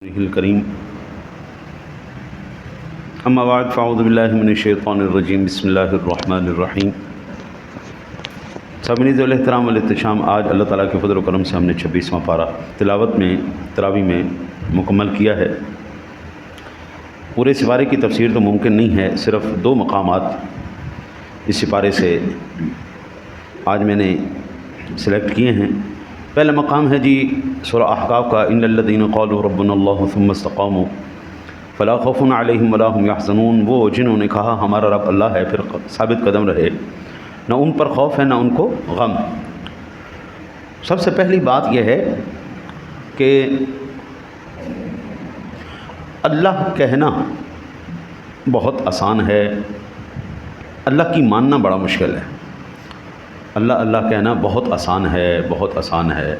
الکریم اما بعد فاعوذ باللہ من الشیطان الرجیم بسم اللہ الرحمن الرحیم۔ سامعین ذو الاحترام والاحتشام، آج اللہ تعالیٰ کے فضل و کرم سے ہم نے 26واں پارہ تلاوت میں تراویح میں مکمل کیا ہے۔ پورے سپارے کی تفسیر تو ممکن نہیں ہے، صرف 2 مقامات اس سپارے سے آج میں نے سلیکٹ کیے ہیں۔ پہلا مقام ہے جی سورہ احقاف کا، ان الذین قالوا ربنا اللہ ثم استقاموا فلا خوف علیہم ولا هم یحزنون۔ وہ جنہوں نے کہا ہمارا رب اللہ ہے، پھر ثابت قدم رہے، نہ ان پر خوف ہے نہ ان کو غم۔ سب سے پہلی بات یہ ہے کہ اللہ کہنا بہت آسان ہے، اللہ کی ماننا بڑا مشکل ہے۔ اللہ اللہ کہنا بہت آسان ہے، بہت آسان ہے،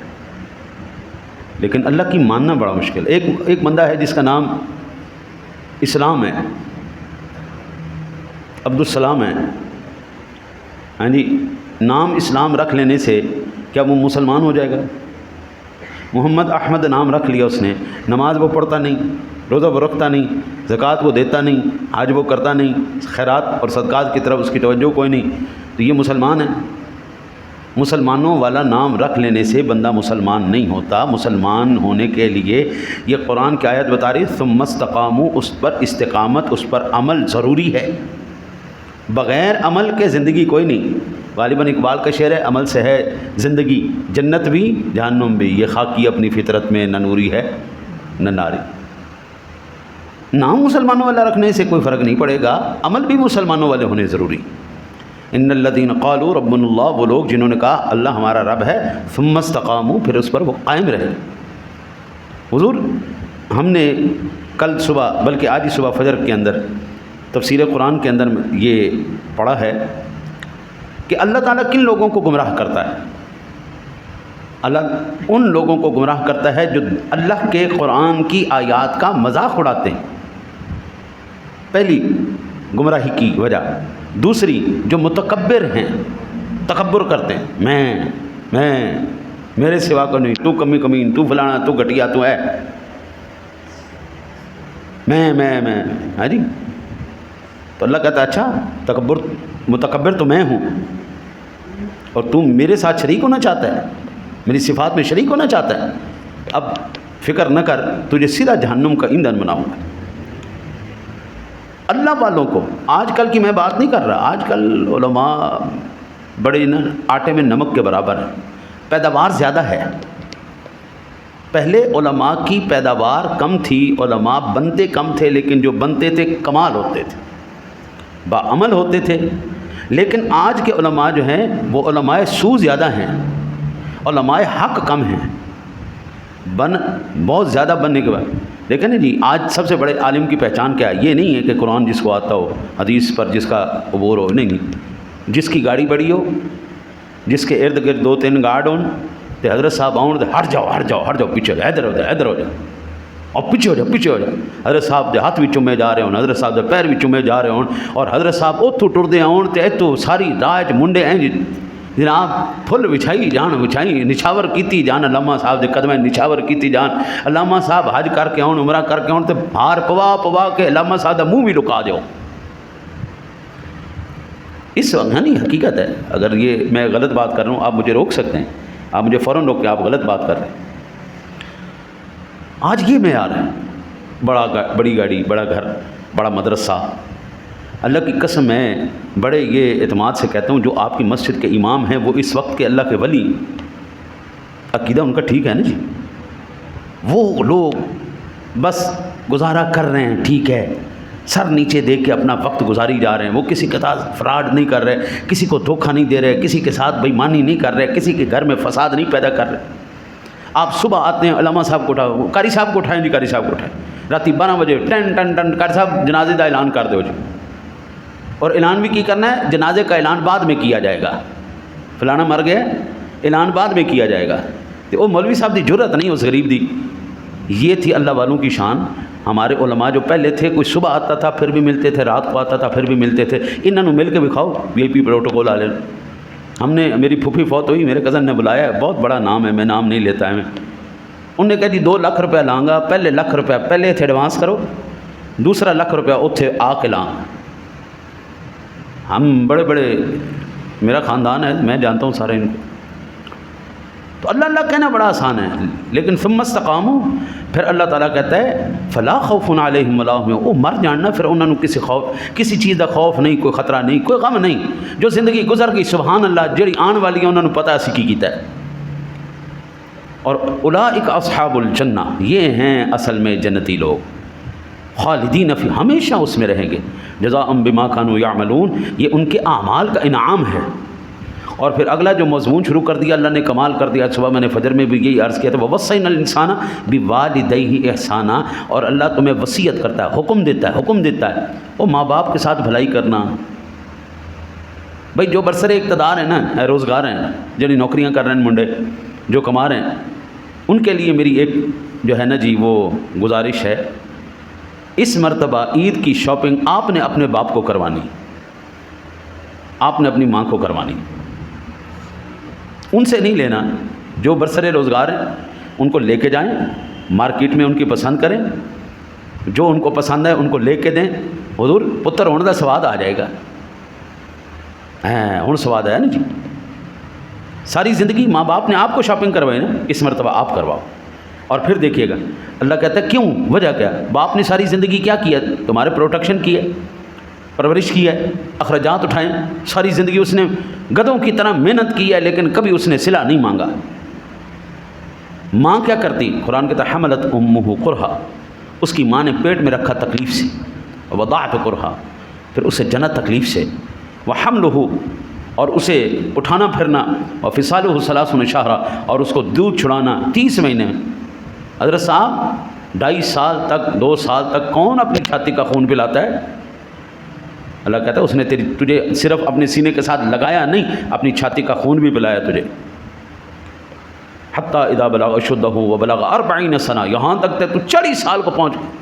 لیکن اللہ کی ماننا بڑا مشکل ہے۔ ایک بندہ ہے جس کا نام اسلام ہے، عبدالسلام ہے۔ ہاں جی، نام اسلام رکھ لینے سے کیا وہ مسلمان ہو جائے گا؟ محمد احمد نام رکھ لیا اس نے، نماز وہ پڑھتا نہیں، روزہ وہ رکھتا نہیں، زکوٰۃ وہ دیتا نہیں، حج وہ کرتا نہیں، خیرات اور صدقات کی طرف اس کی توجہ کوئی نہیں، تو یہ مسلمان ہے؟ مسلمانوں والا نام رکھ لینے سے بندہ مسلمان نہیں ہوتا۔ مسلمان ہونے کے لیے یہ قرآن کی آیت بتا رہی ہے ثم استقاموا، اس پر استقامت، اس پر عمل ضروری ہے۔ بغیر عمل کے زندگی کوئی نہیں۔ غالباً اقبال کا شعر ہے، عمل سے ہے زندگی، جنت بھی جہنم بھی، یہ خاکی اپنی فطرت میں نہ نوری ہے نہ ناری۔ نام مسلمانوں والا رکھنے سے کوئی فرق نہیں پڑے گا، عمل بھی مسلمانوں والے ہونے ضروری۔ ان الذین قالوا ربنا اللہ، وہ لوگ جنہوں نے کہا اللہ ہمارا رب ہے، ثم استقاموا، پھر اس پر وہ قائم رہے۔ حضور ہم نے کل صبح، بلکہ آج ہی صبح فجر کے اندر تفسیر قرآن کے اندر یہ پڑھا ہے کہ اللہ تعالیٰ کن لوگوں کو گمراہ کرتا ہے؟ اللہ ان لوگوں کو گمراہ کرتا ہے جو اللہ کے قرآن کی آیات کا مذاق اڑاتے ہیں، پہلی گمراہی کی وجہ۔ دوسری، جو متکبر ہیں، تکبر کرتے ہیں، میں میرے سوا کو نہیں، تو کمین، تو فلانا، تو گھٹیا، تو ہے، میں ہاں جی۔ تو اللہ کہتا ہے اچھا متکبر تو میں ہوں، اور تم میرے ساتھ شریک ہونا چاہتا ہے، میری صفات میں شریک ہونا چاہتا ہے، اب فکر نہ کر، تجھے سیدھا جہنم کا ایندھن بناؤں گا۔ اللہ والوں کو، آج کل کی میں بات نہیں کر رہا، آج کل علماء بڑے آٹے میں نمک کے برابر ہیں، پیداوار زیادہ ہے۔ پہلے علماء کی پیداوار کم تھی، علماء بنتے کم تھے، لیکن جو بنتے تھے کمال ہوتے تھے، باعمل ہوتے تھے۔ لیکن آج کے علماء جو ہیں وہ علماء سو زیادہ ہیں، علماء حق کم ہیں، بہت زیادہ بننے کے بعد۔ لیکن جی آج سب سے بڑے عالم کی پہچان کیا ہے؟ یہ نہیں ہے کہ قرآن جس کو آتا ہو، حدیث پر جس کا عبور ہو، نہیں، جس کی گاڑی بڑی ہو، جس کے ارد گرد 2-3 گارڈ ہوں، تو حضرت صاحب آؤں تو ہٹ جاؤ، پیچھے ہو جاؤ، ادھر ہو جاؤ، اور پیچھے ہو جاؤ۔ حضرت صاحب دے ہاتھ بھی چومے جا رہے ہوں، حضرت صاحب دے پیر بھی چومے جا رہے ہوں، اور حضرت صاحب اتو ٹردے آؤں تو اتو ساری راج منڈے ہیں جناب، پھل وچھائی نچھاور کیتی جان، علامہ صاحب دے قدمیں نچھاور کیتی جان۔ علامہ صاحب حج کر کے آؤں، عمرہ کر کے آؤں، تو ہار پوا کے علامہ صاحب دا منہ بھی لکا جاؤ۔ اس وقت نہیں، حقیقت ہے۔ اگر یہ میں غلط بات کر رہا ہوں، آپ مجھے روک سکتے ہیں، آپ مجھے فوراً روک کے آپ غلط بات کر رہے ہیں۔ آج یہ معیار ہے، بڑی گاڑی، بڑا گھر، بڑا مدرسہ۔ اللہ کی قسم میں بڑے یہ اعتماد سے کہتا ہوں، جو آپ کی مسجد کے امام ہیں وہ اس وقت کے اللہ کے ولی، عقیدہ ان کا ٹھیک ہے نا جی، وہ لوگ بس گزارا کر رہے ہیں، ٹھیک ہے، سر نیچے دیکھ کے اپنا وقت گزاری جا رہے ہیں، وہ کسی کے ساتھ فراڈ نہیں کر رہے، کسی کو دھوکہ نہیں دے رہے، کسی کے ساتھ بےایمانی نہیں کر رہے، کسی کے گھر میں فساد نہیں پیدا کر رہے۔ آپ صبح آتے ہیں، علامہ صاحب کو اٹھاؤ، قاری صاحب کو اٹھائیں جی، قاری صاحب کو اٹھائیں، راتی 12 بجے ٹن قاری صاحب جنازے کا اعلان کر دو جی، اور اعلان بھی کی کرنا ہے، جنازے کا اعلان بعد میں کیا جائے گا، فلانا مر گیا، اعلان بعد میں کیا جائے گا۔ تو وہ مولوی صاحب دی جرت نہیں اس غریب دی۔ یہ تھی اللہ والوں کی شان۔ ہمارے علماء جو پہلے تھے، کوئی صبح آتا تھا پھر بھی ملتے تھے، رات کو آتا تھا پھر بھی ملتے تھے، انہوں نے مل کے بھی کھاؤ، VIP پروٹوکول آ لے۔ ہم نے، میری پھوپھی فوت ہوئی، میرے کزن نے بلایا ہے، بہت بڑا نام ہے، میں نام نہیں لیتا ہے، انہیں کہا جی 2 لاکھ روپیہ لاں گا، پہلے لاکھ روپیہ پہلے اتنے ایڈوانس کرو، دوسرا لاکھ روپیہ اتنے آ کے لاں۔ ہم بڑے بڑے، میرا خاندان ہے، میں جانتا ہوں سارے ان کو۔ تو اللہ اللہ کہنا بڑا آسان ہے، لیکن ثم استقاموا، پھر اللہ تعالیٰ کہتا ہے فلا خوف علیہم ولا هم يحزنون، وہ مر جاننا پھر انہوں نے کسی چیز کا خوف نہیں، کوئی خطرہ نہیں، کوئی غم نہیں۔ جو زندگی گزر گئی سبحان اللہ، جڑی آن والی ہے انہوں نے پتہ اسی کی کیتا ہے۔ اور اولئک اصحاب الجنہ، یہ ہیں اصل میں جنتی لوگ، خالدین فی، ہمیشہ اس میں رہیں گے، جزاء بما کانوا یعملون، یہ ان کے اعمال کا انعام ہے۔ اور پھر اگلا جو مضمون شروع کر دیا اللہ نے، کمال کر دیا۔ صبح میں نے فجر میں بھی یہی عرض کیا تھا، وَوَصَّيْنَا الْإِنسَانَ بِوَالِدَيْهِ إِحْسَانًا، اور اللہ تمہیں وصیت کرتا ہے، حکم دیتا ہے وہ ماں باپ کے ساتھ بھلائی کرنا۔ بھائی جو برسر اقتدار ہیں نا، روزگار ہیں، جنہیں نوکریاں کر رہے ہیں منڈے، جو کما رہے ہیں، ان کے لیے میری ایک جو ہے نا جی وہ گزارش ہے، اس مرتبہ عید کی شاپنگ آپ نے اپنے باپ کو کروانی، آپ نے اپنی ماں کو کروانی، ان سے نہیں لینا۔ جو برسر روزگار ہیں ان کو لے کے جائیں، مارکیٹ میں ان کی پسند کریں، جو ان کو پسند ہے ان کو لے کے دیں۔ حضور پتر ہونے کا سواد آ جائے گا، ہوں سواد آیا نا جی۔ ساری زندگی ماں باپ نے آپ کو شاپنگ کروائی نا، اس مرتبہ آپ کرواؤ۔ اور پھر دیکھیے گا اللہ کہتا ہے کیوں، وجہ کیا؟ باپ نے ساری زندگی کیا کیا؟ تمہارے پروٹیکشن کی ہے، پرورش کی ہے، اخراجات اٹھائیں، ساری زندگی اس نے گدھوں کی طرح محنت کی ہے، لیکن کبھی اس نے صلہ نہیں مانگا۔ ماں کیا کرتی؟ قرآن کہتا ہے حملت امہ کرہا، اس کی ماں نے پیٹ میں رکھا تکلیف سے، وضاعت کرہا، پھر اسے جنا تکلیف سے، وحملہ، اور اسے اٹھانا پھرنا، وفصالہ 30 شہرا، اور اس کو دودھ چھڑانا 30 مہینے۔ حضرت صاحب 2.5 سال تک، 2 سال تک کون اپنی چھاتی کا خون پلاتا ہے؟ اللہ کہتا ہے اس نے تجھے صرف اپنے سینے کے ساتھ لگایا نہیں، اپنی چھاتی کا خون بھی پلایا تجھے۔ حتی اذا بلغ اشدہ وبلغ 40 سنہ، یہاں تک تو 40 سال کو پہنچ گئے۔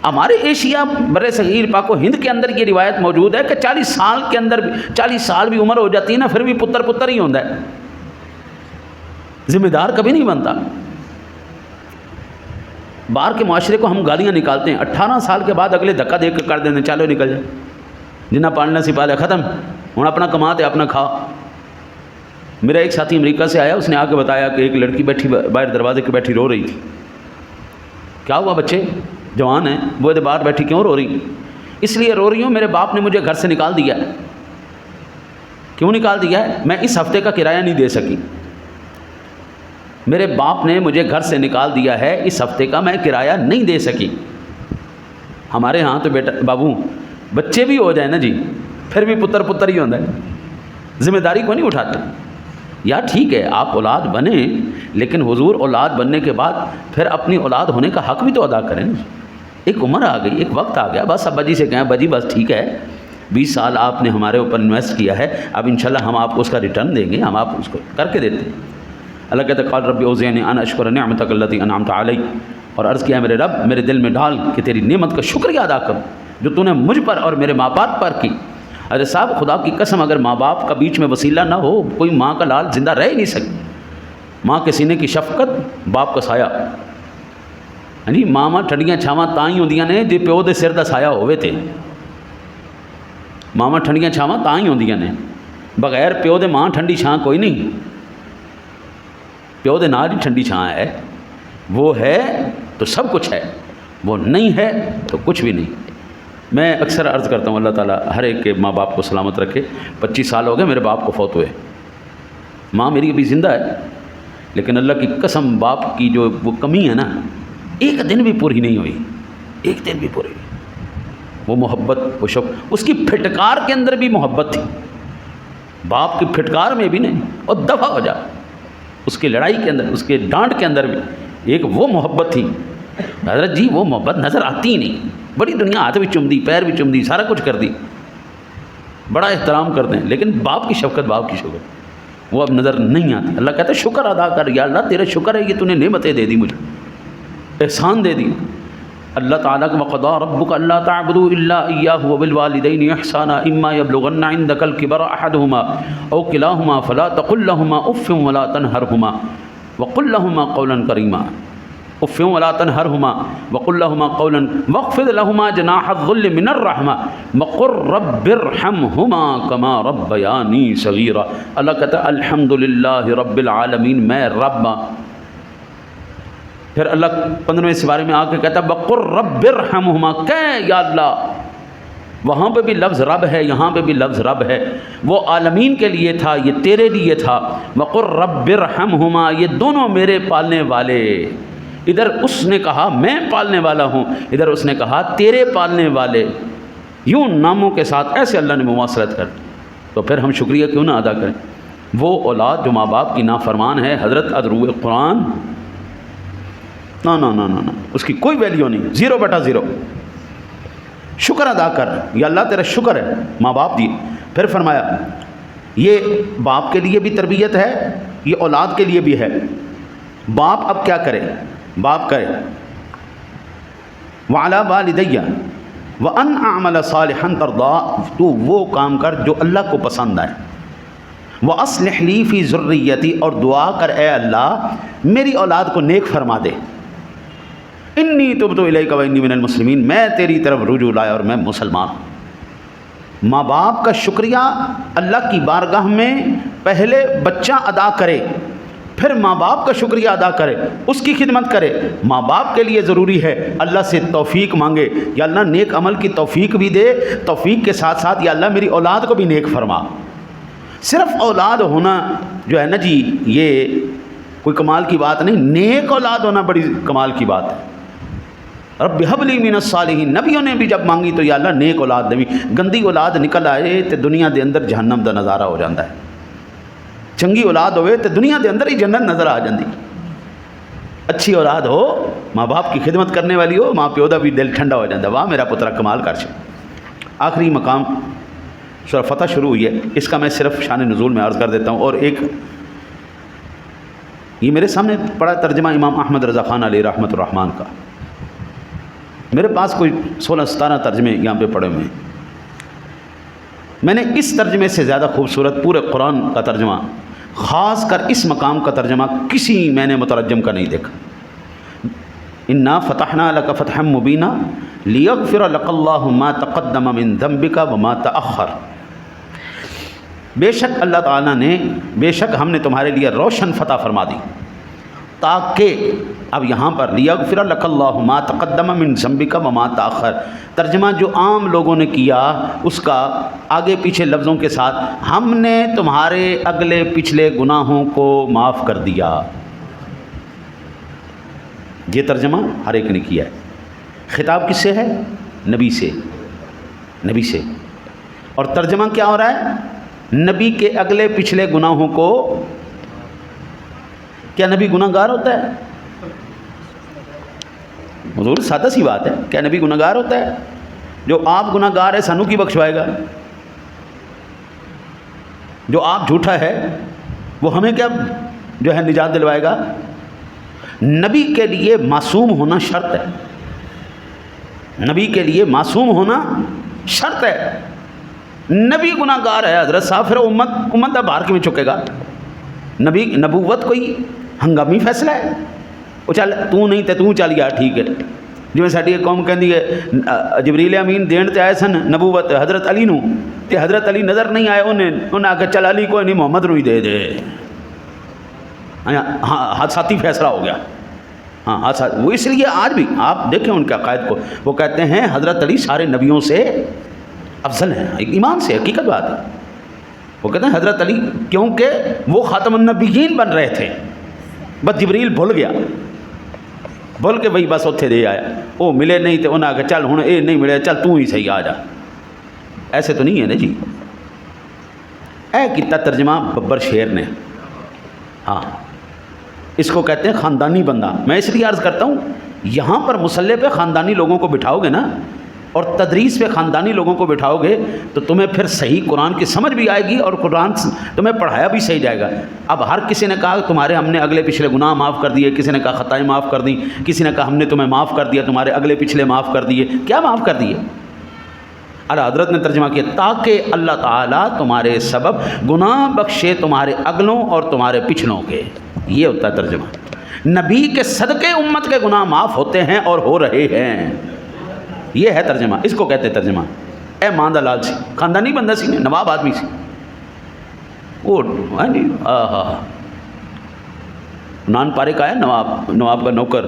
ہمارے ایشیا بر صغیر پاک و ہند کے اندر یہ روایت موجود ہے کہ 40 سال کے اندر بھی، 40 سال بھی عمر ہو جاتی ہے نا، پھر بھی پتر ہی ہوتا ہے، ذمہ دار کبھی نہیں بنتا۔ باہر کے معاشرے کو ہم گالیاں نکالتے ہیں، 18 سال کے بعد اگلے دھکا دے کے کر دیتے ہیں، چلو نکل جائے، جنہ پالنا سی پالا، ختم، ہوں اپنا کماتے اپنا کھا۔ میرا ایک ساتھی امریکہ سے آیا، اس نے آ کے بتایا کہ ایک لڑکی بیٹھی باہر دروازے کے بیٹھی رو رہی تھی۔ کیا ہوا بچے جوان ہیں، وہ باہر بیٹھی کیوں رو رہی؟ اس لیے رو رہی ہوں میرے باپ نے مجھے گھر سے نکال دیا ہے۔ کیوں نکال دیا ہے؟ میں اس ہفتے کا کرایہ نہیں دے سکی، میرے باپ نے مجھے گھر سے نکال دیا ہے، اس ہفتے کا میں کرایہ نہیں دے سکی۔ ہمارے ہاں تو بیٹا بابو بچے بھی ہو جائیں نا جی، پھر بھی پتر ہی ہوتا ہے، ذمہ داری کو نہیں اٹھاتے۔ یا ٹھیک ہے آپ اولاد بنیں، لیکن حضور اولاد بننے کے بعد پھر اپنی اولاد ہونے کا حق بھی تو ادا کریں۔ ایک عمر آ گئی، ایک وقت آ گیا، بس ابا جی سے کہیں ابا جی بس ٹھیک ہے، 20 سال آپ نے ہمارے اوپر انویسٹ کیا ہے، اب انشاءاللہ ہم آپ کو اس کا ریٹرن دیں گے، ہم آپ اس کو کر کے دیتے ہیں۔ اللہ کہتا ہے قال رب اوزعنی ان اشکر نعمتک التی انعمت علی، اور عرض کیا میرے رب میرے دل میں ڈال کہ تیری نعمت کا شکریہ ادا کروں جو تو نے مجھ پر اور میرے ماں باپ پر کی۔ ارے صاحب خدا کی قسم اگر ماں باپ کا بیچ میں وسیلہ نہ ہو، کوئی ماں کا لال زندہ رہ ہی نہیں سکتی۔ ماں کے سینے کی شفقت، باپ کا سایہ، یعنی ماں ٹھنڈیاں چھاواں تاں ہی ہوندیاں نے جے پیو دے سر دا سایہ ہوئے تے۔ ماں ٹھنڈیاں چھاواں تاں ہی ہوندیاں نے، بغیر پیو دے ماں ٹھنڈی چھاں کوئی نہیں، پیو دے نال ہی ٹھنڈی چھاں ہے، وہ ہے تو سب کچھ ہے، وہ نہیں ہے تو کچھ بھی نہیں۔ میں اکثر عرض کرتا ہوں اللہ تعالیٰ ہر ایک کے ماں باپ کو سلامت رکھے۔ 25 سال ہو گئے میرے باپ کو فوت ہوئے، ماں میری ابھی زندہ ہے، لیکن اللہ کی قسم باپ کی جو وہ کمی ہے نا، ایک دن بھی پوری نہیں ہوئی، ایک دن بھی پوری نہیں۔ وہ محبت، وہ شوق، اس کی پھٹکار کے اندر بھی محبت تھی، باپ کی پھٹکار میں بھی نہیں، اور دفع ہو جا، اس کی لڑائی کے اندر، اس کے ڈانٹ کے اندر بھی ایک وہ محبت تھی۔ حضرت جی وہ محبت نظر آتی ہی نہیں، بڑی دنیا ہاتھ بھی چوم دی، پیر بھی چوم دی، سارا کچھ کر دی، بڑا احترام کرتے ہیں، لیکن باپ کی شفقت، باپ کی شفقت وہ اب نظر نہیں آتی۔ اللہ کہتا ہے شکر ادا کر، یا اللہ تیرا شکر ہے کہ تو نے نعمتیں دے دی، مجھے احسان دے دی۔ اللہ تعالیٰ کا وقضا ربک الا تعبدوا الا ایاہ وبالوالدین احسانا اما یبلغن عندک الکبر احدہما او کلاہما فلا تقل لہما اف ولا تنہرہما۔ وقل لهما قولا کریما اف ولا تنہرهما وقل لهما قولا واخفض لهما جناح الذل من الرحمة وقل رب ارحمهما كما ربياني صغيرا. اللہ کہتا ہے الحمدللہ رب العالمین، میں رب ہوں. پھر اللہ 15ویں سپارے میں آ کے کہتا ہے وقل رب ارحمهما، کہ یا اللہ، وہاں پہ بھی لفظ رب ہے، یہاں پہ بھی لفظ رب ہے. وہ عالمین کے لیے تھا، یہ تیرے لیے تھا. وقل رب ارحمهما، یہ دونوں میرے پالنے والے. ادھر اس نے کہا میں پالنے والا ہوں، ادھر اس نے کہا تیرے پالنے والے. یوں ناموں کے ساتھ ایسے اللہ نے مماثلت کر. تو پھر ہم شکریہ کیوں نہ ادا کریں؟ وہ اولاد جو ماں باپ کی نافرمان ہے، حضرت ادروع قرآن، نا نا نا نا نا، اس کی کوئی ویلیو نہیں، 0/0. شکر ادا کر، یا اللہ تیرا شکر ہے ماں باپ دیے. پھر فرمایا یہ باپ کے لیے بھی تربیت ہے، یہ اولاد کے لیے بھی ہے. باپ اب کیا کرے؟ باپ کرے وعلی والدیہ وان اعمل صالحا ترضا، تو وہ کام کر جو اللہ کو پسند آئے. واصلح لی فی ذریتی، اور دعا کر اے اللہ میری اولاد کو نیک فرما دے. انی تبت الیک وانی من المسلمین، میں تیری طرف رجوع لایا اور میں مسلمان ہوں. ماں باپ کا شکریہ اللہ کی بارگاہ میں پہلے بچہ ادا کرے، پھر ماں باپ کا شکریہ ادا کرے، اس کی خدمت کرے. ماں باپ کے لیے ضروری ہے اللہ سے توفیق مانگے، یا اللہ نیک عمل کی توفیق بھی دے، توفیق کے ساتھ ساتھ یا اللہ میری اولاد کو بھی نیک فرما. صرف اولاد ہونا جو ہے نا جی، یہ کوئی کمال کی بات نہیں، نیک اولاد ہونا بڑی کمال کی بات ہے. رب هب لی من الصالحین، نبیوں نے بھی جب مانگی تو یا اللہ نیک اولاد دے. گندی اولاد نکل آئے تو دنیا دے اندر جہنم دا نظارہ ہو جاتا ہے. چنگی اولاد ہوئے تو دنیا دے اندر ہی جنت نظر آ جاندی. اچھی اولاد ہو، ماں باپ کی خدمت کرنے والی ہو، ماں پیو دا بھی دل ٹھنڈا ہو جاتا ہے، واہ میرا پترا کمال کر چکا. آخری مقام سورہ فتح شروع ہوئی ہے، اس کا میں صرف شان نزول میں عرض کر دیتا ہوں. اور ایک یہ میرے سامنے پڑا ترجمہ امام احمد رضا خان علیہ رحمۃ الرحمن کا. میرے پاس کوئی 16-17 ترجمے یہاں پہ پڑے ہوئے ہیں. میں نے اس ترجمے سے زیادہ خوبصورت پورے قرآن کا ترجمہ، خاص کر اس مقام کا ترجمہ کسی میں نے مترجم کا نہیں دیکھا. انا فتحنا لک فتحا مبینا لیغفر لک اللہ ما تقدم من ذنبک وما تأخر. بے شک اللہ تعالیٰ نے، بے شک ہم نے تمہارے لیے روشن فتح فرما دی، تاکہ اب یہاں پر لیغفر لک اللہ ما تقدم من ذنبک وما تأخر، ترجمہ جو عام لوگوں نے کیا اس کا آگے پیچھے لفظوں کے ساتھ ہم نے تمہارے اگلے پچھلے گناہوں کو معاف کر دیا. یہ ترجمہ ہر ایک نے کیا ہے. خطاب کس سے ہے؟ نبی سے، نبی سے. اور ترجمہ کیا ہو رہا ہے؟ نبی کے اگلے پچھلے گناہوں کو. کیا نبی گناہ گار ہوتا ہے؟ حضور سادہ سی بات ہے، کیا نبی گناہ گار ہوتا ہے؟ جو آپ گناہ گار ہے سانو کی بخشوائے گا؟ جو آپ جھوٹا ہے وہ ہمیں کیا جو ہے نجات دلوائے گا؟ نبی کے لیے معصوم ہونا شرط ہے، نبی کے لیے معصوم ہونا شرط ہے. نبی گناہ گار ہے حضرت صاحب، پھر امت کا بھار کیوں چکے گا؟ نبی نبوت کوئی ہنگامی فیصلہ ہے؟ وہ چل تو نہیں تے تو چل گیا ٹھیک ہے. جی ساری قوم کہندی ہے جبریل امین دین تے آئے سن نبوت حضرت علی نو، تے حضرت علی نظر نہیں آئے، انہیں آ کے چل علی کوئی نہیں محمد نو ہی دے دے. ہاں حادثاتی فیصلہ ہو گیا. ہاں حادثہ وہ اس لیے آج بھی آپ دیکھیں ان کے عقائد کو، وہ کہتے ہیں حضرت علی سارے نبیوں سے افضل ہیں، ایمان سے حقیقت بات ہے. وہ کہتے ہیں حضرت علی، کیونکہ وہ خاتم النبیین بن رہے تھے، بس جبریل بھول گیا، بھول کے وہی بس اتنے دے آیا، وہ ملے نہیں تو انہیں آ کے چل ہوں یہ نہیں ملے، چل تو ہی صحیح آ جا. ایسے تو نہیں ہے نا جی. اے کتا ترجمہ ببر شیر نے. ہاں اس کو کہتے ہیں خاندانی بندہ. میں اس لیے عرض کرتا ہوں یہاں پر مصلے پہ خاندانی لوگوں کو بٹھاؤ گے نا، اور تدریس پہ خاندانی لوگوں کو بٹھاؤ گے تو تمہیں پھر صحیح قرآن کی سمجھ بھی آئے گی اور قرآن تمہیں پڑھایا بھی صحیح جائے گا. اب ہر کسی نے کہا تمہارے ہم نے اگلے پچھلے گناہ معاف کر دیے، کسی نے کہا خطائیں معاف کر دیں، کسی نے کہا ہم نے تمہیں معاف کر دیا، تمہارے اگلے پچھلے معاف کر دیے. کیا معاف کر دیے؟ اعلیٰ حضرت نے ترجمہ کیا تاکہ اللہ تعالیٰ تمہارے سبب گناہ بخشے تمہارے اگلوں اور تمہارے پچھلوں کے. یہ ہوتا ہے ترجمہ. نبی کے صدقے امت کے گناہ معاف ہوتے ہیں اور ہو رہے ہیں. یہ ہے ترجمہ. اس کو کہتے ہیں ترجمہ. اے ماندہ لال سی خاندانی بندہ سی نے, نواب آدمی سی, وہ ہاں جی نان پارے کا ہے نواب کا نوکر.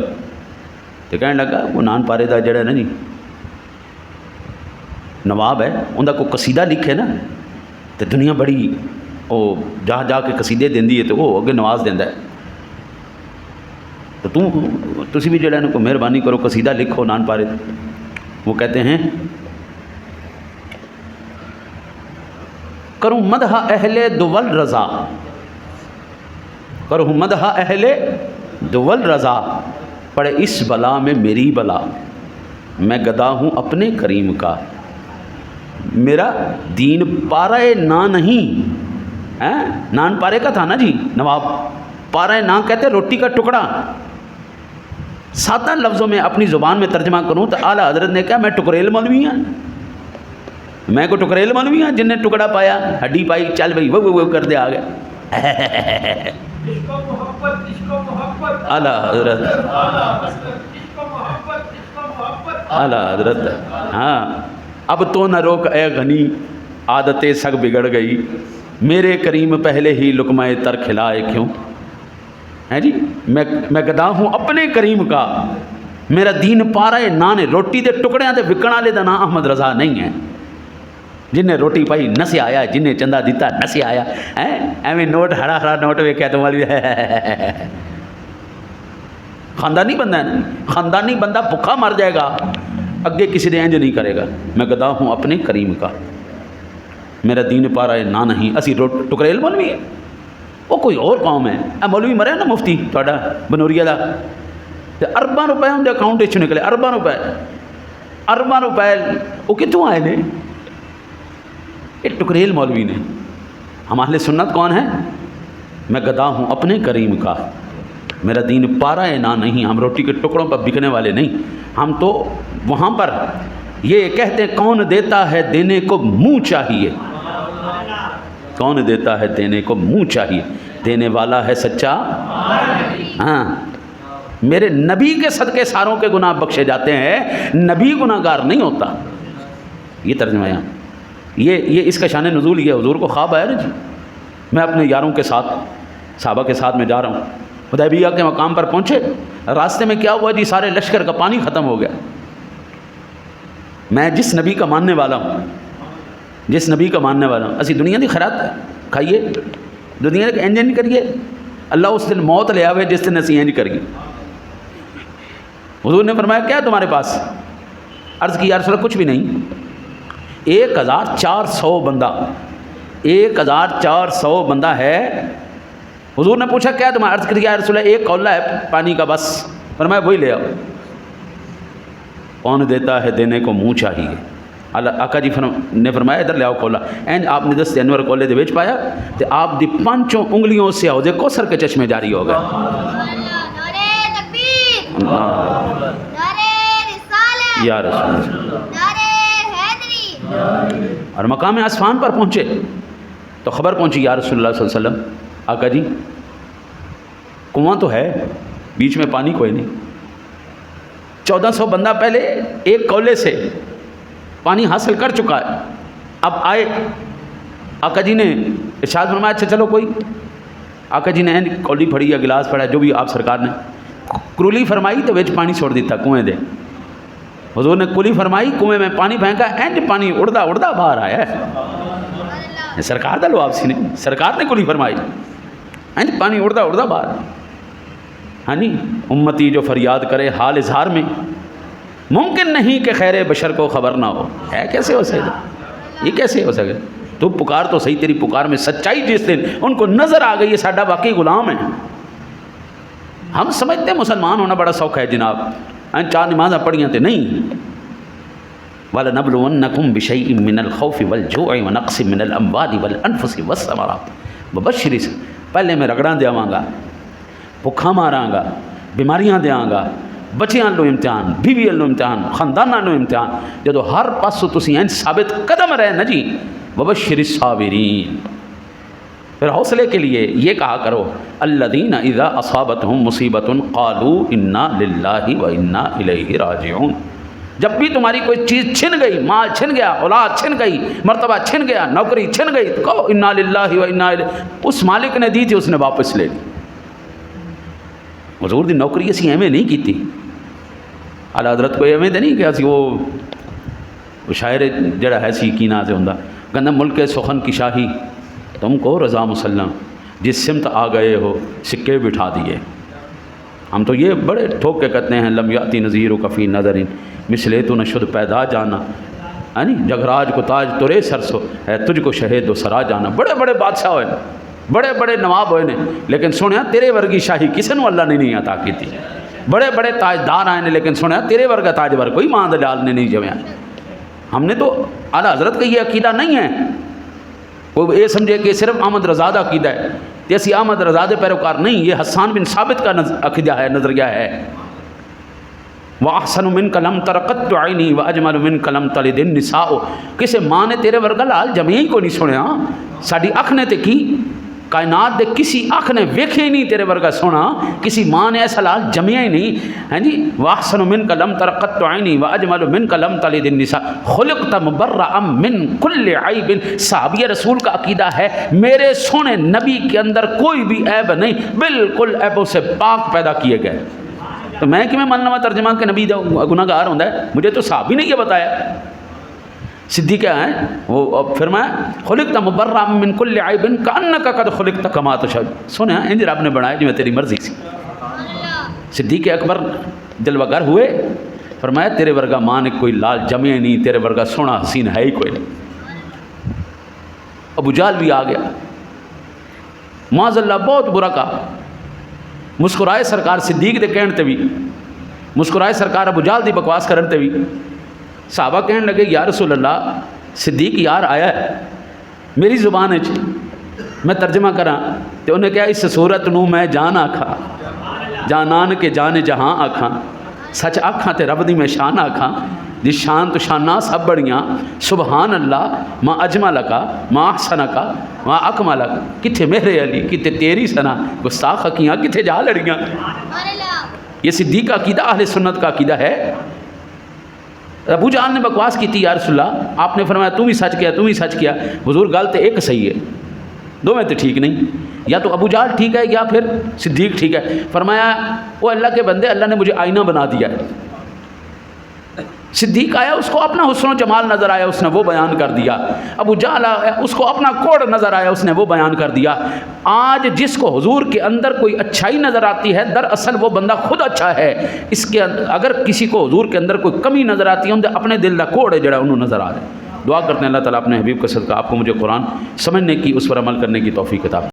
تو کہنے لگا وہ نان پارے دا جڑا نا جی نواب ہے, انہوں کوئی قصیدہ لکھے نا تو دنیا بڑی وہ جا جا کے قصیدے دیندی ہے تو وہ اگے نواز دینا ہے. تو تسی بھی جڑا ہے نا کو مہربانی کرو قصیدہ لکھو نان پارے. وہ کہتے ہیں کروں مدح اہل دول رضا, کروں مدح اہل دول رضا, پڑے اس بلا میں میری بلا, میں گدا ہوں اپنے کریم کا, میرا دین پارے نہ نہیں. نان پارے کا تھا نا جی نواب, پارے نہ کہتے روٹی کا ٹکڑا. سادہ لفظوں میں اپنی زبان میں ترجمہ کروں تو اعلیٰ حضرت نے کہا میں ٹکریل مولوی ہوں, میں کو ٹکریل مولوی ہوں جن نے ٹکڑا پایا ہڈی پائی چل بھائی وہ کر دے آ گئے. اعلیٰ حضرت اعلیٰ حضرت ہاں. اب تو نہ روک اے غنی عادتیں سگ بگڑ گئی, میرے کریم پہلے ہی لقمہ تر کھلائے کیوں. ہے جی میں گدا ہوں اپنے کریم کا, میرا دین پارا ہے نان روٹی دے ٹکڑیاں تے وکن والے دا نام احمد رضا نہیں ہے. جن نے روٹی پائی نسے آیا, جن نے چندہ دیتا نسے آیا. ایویں نوٹ ہرا ہرا نوٹ ویکھیا تو والی خاندانی بندہ ہے نا, خاندانی بندہ بھوکا مر جائے گا اگے کسی نے انج نہیں کرے گا. میں گدا ہوں اپنے کریم کا, میرا دین پارا ہے نہ نہیں. اسی ٹکریل مولوی ہے, وہ کوئی اور قوم ہے. مولوی مریا نا مفتی تھوڑا بنوریا دا, ارباں روپے ان کے اکاؤنٹ چ نکلے, ارباں روپے وہ کتوں آئے نے؟ یہ ٹکریل مولوی نے. ہم اہل سنت کون ہیں؟ میں گدا ہوں اپنے کریم کا, میرا دین پارا ہے نہ نہیں. ہم روٹی کے ٹکڑوں پر بکنے والے نہیں. ہم تو وہاں پر یہ کہتے ہیں کون دیتا ہے دینے کو منہ چاہیے, کون دیتا ہے دینے کو منہ چاہیے, دینے والا ہے سچا. ہاں میرے نبی کے صدقے ساروں کے گناہ بخشے جاتے ہیں, نبی گناہ گار نہیں ہوتا. یہ ترجمہ یہاں یہ اس کا شان نزول یہ حضور کو خواب آیا نا جی, میں اپنے یاروں کے ساتھ صحابہ کے ساتھ میں جا رہا ہوں, حدیبیہ کے مقام پر پہنچے, راستے میں کیا ہوا جی سارے لشکر کا پانی ختم ہو گیا. میں جس نبی کا ماننے والا ہوں, جس نبی کا ماننے والا ہوں, اسی دنیا دی خیرات کھائیے, دنیا کے انج کریے, اللہ اس دن موت لے آوے جس دن اسی انج کریے. حضور نے فرمایا کیا تمہارے پاس؟ عرض کی یا رسول اللہ کچھ بھی نہیں. 1400 بندہ 1400 بندہ ہے. حضور نے پوچھا کیا تمہارا؟ عرض کی یا رسول اللہ ایک کولہ ہے پانی کا بس. فرمایا وہی لے آؤ. کون دیتا ہے دینے کو منہ چاہیے. اللہ آقا جی نے فرمایا ادھر لے آؤ کولہ. اینڈ آپ نے دس انور کولے دے وچ پایا تو آپ دی 5 انگلیوں سے حوض کوثر کے چشمے جاری ہو گئے. یا رسول اللہ. اور مقام اصفہان پر پہنچے تو خبر پہنچی یا رسول اللہ صلی اللہ علیہ وسلم, آقا جی کنواں تو ہے بیچ میں پانی کوئی نہیں. 1400 بندہ پہلے ایک کولے سے پانی حاصل کر چکا ہے. اب آئے آقا جی نے ارشاد فرمایا اچھا چلو کوئی. آقا جی نے کولی پھڑی یا گلاس پھڑا جو بھی آپ سرکار نے کرولی فرمائی تو وچ پانی چھوڑ دیتا کنویں دے. حضور نے کلی فرمائی کنویں میں پانی پھینکا, اینج پانی اڑدا اڑدا باہر آیا ہے. سرکار دا لو آپ سی نے, سرکار نے کلی فرمائی, اینج پانی اڑدا اڑدا باہر. ہاں جی امتی جو فریاد کرے حال اظہار میں, ممکن نہیں کہ خیر بشر کو خبر نہ ہو. ہے کیسے ہو سکے, یہ کیسے ہو سکے؟ تو پکار تو صحیح, تیری پکار میں سچائی جس دن ان کو نظر آ گئی یہ ساڈا واقعی غلام ہے. ہم سمجھتے ہیں مسلمان ہونا بڑا سوکھ ہے جناب, 4 نمازیں پڑھیاں تھے نہیں. وَلَنَبْلُوَنَّكُمْ بِشَيْءٍ مِّنَ الْخَوْفِ وَالْجُوعِ وَنَقْصٍ مِّنَ الْأَمْوَالِ وَالْأَنفُسِ وَالثَّمَرَاتِ وَبَشِّرِ. پہلے میں رگڑاں دیاں گا, بھکھا ماراں گا, بیماریاں دیاں گا, بچیاں لو امتحان, بیویاں لو امتحان, خانداناں لو امتحان. جدو ہر پاسوں تسی این ثابت قدم رہے نا جی, وَبَشِّرِ الصَّابِرِينَ. پھر حوصلے کے لیے یہ کہا کرو الذین اذا اصابتہم مصیبۃ قالوا انا للہ و انا الیہ راجعون. جب بھی تمہاری کوئی چیز چھن گئی، مال چھن گیا، اولاد چھن گئی، مرتبہ چھن گیا، نوکری چھن گئی، تو کہو انا للہ و انا الیہ. اس مالک نے دی تھی، اس نے واپس لے لی. حضور دی نوکری اسی ایویں نہیں کیتی. اعلیٰ حضرت کوئی ایویں تو نہیں کہ اسی وہ شاعر جڑا ہے سی کی نا سے ہوندا کہندا ملک سخن کی شاہی تم کو رضا مسلم، جس سمت آ گئے ہو سکے بٹھا دیے. ہم تو یہ بڑے ٹھوک کے کہتے ہیں لم یاتی نذیر کفی نظر مثلے تو نہ شد پیدا جانا، یعنی جگراج کو تاج ترے سرسو ہے تجھ کو شہید و سرا جانا. بڑے بڑے بادشاہ ہوئے، بڑے بڑے نواب ہوئے نے، لیکن سنیا تیرے ورگی شاہی کسی نے اللہ نے نہیں عطا کی تھی. بڑے بڑے تاجدار آئے نے، لیکن سنیا تیرے ورگا تاجور کوئی ماں دلال نے نہیں جمیا. ہم نے تو اعلیٰ حضرت کا یہ عقیدہ نہیں ہے. وہ یہ سمجھے کہ صرف احمد رضا دا عقیدہ ہے، جیسی احمد رضا دے پیروکار نہیں. یہ حسان بن ثابت کا عقیدہ ہے، نظریہ ہے. وَأَحْسَنُ مِنْكَ لَمْ تَرَقَتْ عَيْنِي وَأَجْمَلُ مِنْكَ لَمْ تَلِدِ النِّسَاءُ. کسے ماں نے تیرے ورگا لال جمعی ہی کو نہیں سنیا. ساڈی اکھ نے تے کی کائنات دے کسی اکھ نے ویکھے ہی نہیں تیرے ورگا سونا، کسی ماں نے ایسا لال جمعیا ہی نہیں. ہیں جی وَأَحْسَنُ مِنْكَ لَمْ تَرَقَتْ عَيْنِي وَأَجْمَلُ مِنْكَ لَمْ تَلِدِ النِّسَاءُ خُلِقْتَ مُبَرَّأً مِنْ كُلِّ عَيْبٍ. صحابی رسول کا عقیدہ ہے میرے سونے نبی کے اندر کوئی بھی عیب نہیں، بالکل عیبوں سے پاک پیدا کیے گئے. تو میں کہ میں ماننا ترجمہ کہ نبی گناہ گار ہوتا ہے؟ مجھے تو صحابی نے یہ بتایا. صدیق کیا ہے وہ فرمایا خلقت مبرأ من کل عیب کأنک قد خلقت کما تشاء. سنیا انج رب نے بنایا جو تیری مرضی سی. صدیق اکبر جلوہ گر ہوئے، فرمایا تیرے ورگا ماں نے کوئی لال جمعے نہیں، تیرے ورگا سونا حسین ہے ہی کوئی نہیں. ابو جہل بھی آ گیا، معاذ اللہ بہت برا کہا. مسکرائے سرکار صدیق دے کہن تے بھی، مسکرائے سرکار ابو جہل دی بکواس کرن تے بھی. صحابہ کہنے لگے یا رسول اللہ صدیق یار آیا ہے میری زبان ہے، میں ترجمہ کراں. تو انہیں کہا اس صورت نو میں جان آکھا جانان کے جان جہاں آکھاں، سچ آکھاں تے رب دی میں شان آکھاں، جس شان تو شانہ سب بڑیاں. سبحان اللہ ما اجملکا ما احسنکا ما اکملکا. کتھے میرے علی کتھے تیری سنا گستاخ حکیاں کتھے جا لڑیاں. یہ صدیق کا عقیدہ اہل سنت کا عقیدہ ہے. ابو جہل نے بکواس کی تھی یا رسول اللہ، آپ نے فرمایا تم ہی سچ کیا تم ہی سچ کیا. حضور گل تو ایک صحیح ہے، دو میں تو ٹھیک نہیں. یا تو ابو جہل ٹھیک ہے یا پھر صدیق ٹھیک ہے. فرمایا وہ اللہ کے بندے اللہ نے مجھے آئینہ بنا دیا ہے. صدیق آیا اس کو اپنا حسن و جمال نظر آیا، اس نے وہ بیان کر دیا. ابو جہل آیا اس کو اپنا کوڑ نظر آیا، اس نے وہ بیان کر دیا. آج جس کو حضور کے اندر کوئی اچھائی نظر آتی ہے دراصل وہ بندہ خود اچھا ہے. اس کے اگر کسی کو حضور کے اندر کوئی کمی نظر آتی ہے اندر اپنے دل کا کوڑ ہے جڑا انہوں نظر آ رہا ہے. دعا کرتے ہیں اللہ تعالیٰ اپنے حبیب کا صدقہ آپ کو مجھے قرآن سمجھنے کی، اس پر عمل کرنے کی توفیق عطا